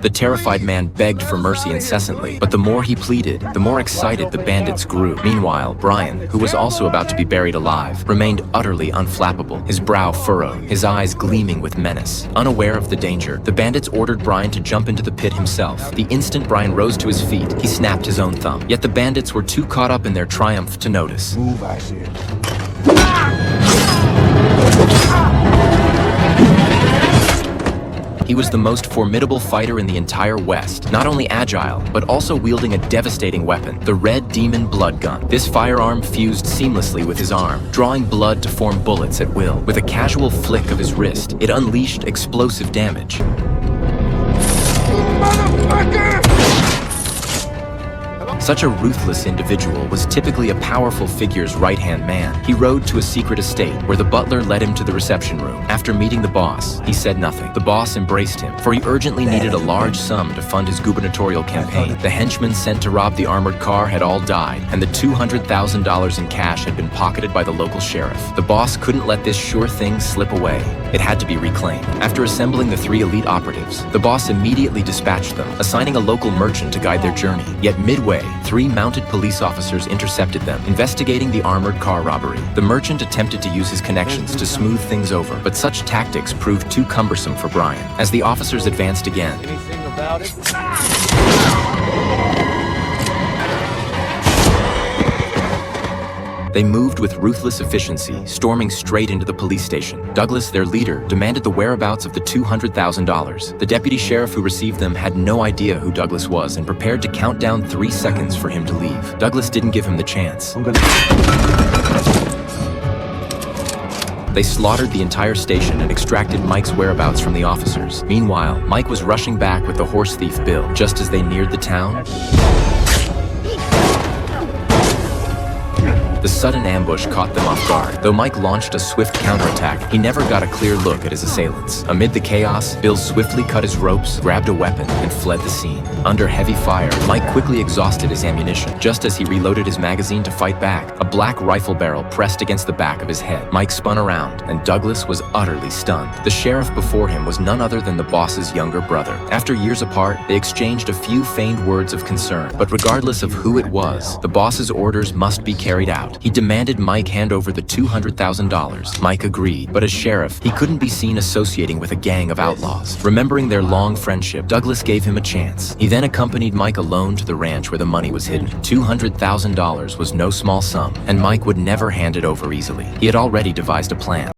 The terrified man begged for mercy incessantly, but the more he pleaded, the more excited the bandits grew. Meanwhile, Brian, who was also about to be buried alive, remained utterly unflappable, his brow furrowed, his eyes gleaming with menace. Unaware of the danger, the bandits ordered Brian to jump into the pit himself. The instant Brian rose to his feet, he snapped his own thumb. Yet the bandits were too caught up in their triumph to notice. Move, I said. He was the most formidable fighter in the entire West, not only agile, but also wielding a devastating weapon, the Red Demon blood gun. This firearm fused seamlessly with his arm, drawing blood to form bullets at will. With a casual flick of his wrist, it unleashed explosive damage. Such a ruthless individual was typically a powerful figure's right-hand man. He rode to a secret estate where the butler led him to the reception room. After meeting the boss, he said nothing. The boss embraced him, for he urgently needed a large sum to fund his gubernatorial campaign. The henchmen sent to rob the armored car had all died, and the $200,000 in cash had been pocketed by the local sheriff. The boss couldn't let this sure thing slip away. It had to be reclaimed. After assembling the 3 elite operatives, the boss immediately dispatched them, assigning a local merchant to guide their journey. Yet midway, 3 mounted police officers intercepted them, investigating the armored car robbery. The merchant attempted to use his connections to smooth things over, but such tactics proved too cumbersome for Brian. As the officers advanced again, Anything about it? they moved with ruthless efficiency, storming straight into the police station. Douglas, their leader, demanded the whereabouts of the $200,000. The deputy sheriff who received them had no idea who Douglas was and prepared to count down 3 seconds for him to leave. Douglas didn't give him the chance. They slaughtered the entire station and extracted Mike's whereabouts from the officers. Meanwhile, Mike was rushing back with the horse thief Bill. Just as they neared the town, the sudden ambush caught them off guard. Though Mike launched a swift counterattack, he never got a clear look at his assailants. Amid the chaos, Bill swiftly cut his ropes, grabbed a weapon, and fled the scene. Under heavy fire, Mike quickly exhausted his ammunition. Just as he reloaded his magazine to fight back, a black rifle barrel pressed against the back of his head. Mike spun around, and Douglas was utterly stunned. The sheriff before him was none other than the boss's younger brother. After years apart, they exchanged a few feigned words of concern. But regardless of who it was, the boss's orders must be carried out. He demanded Mike hand over the $200,000. Mike agreed, but as sheriff, he couldn't be seen associating with a gang of outlaws. Remembering their long friendship, Douglas gave him a chance. He then accompanied Mike alone to the ranch where the money was hidden. $200,000 was no small sum, and Mike would never hand it over easily. He had already devised a plan.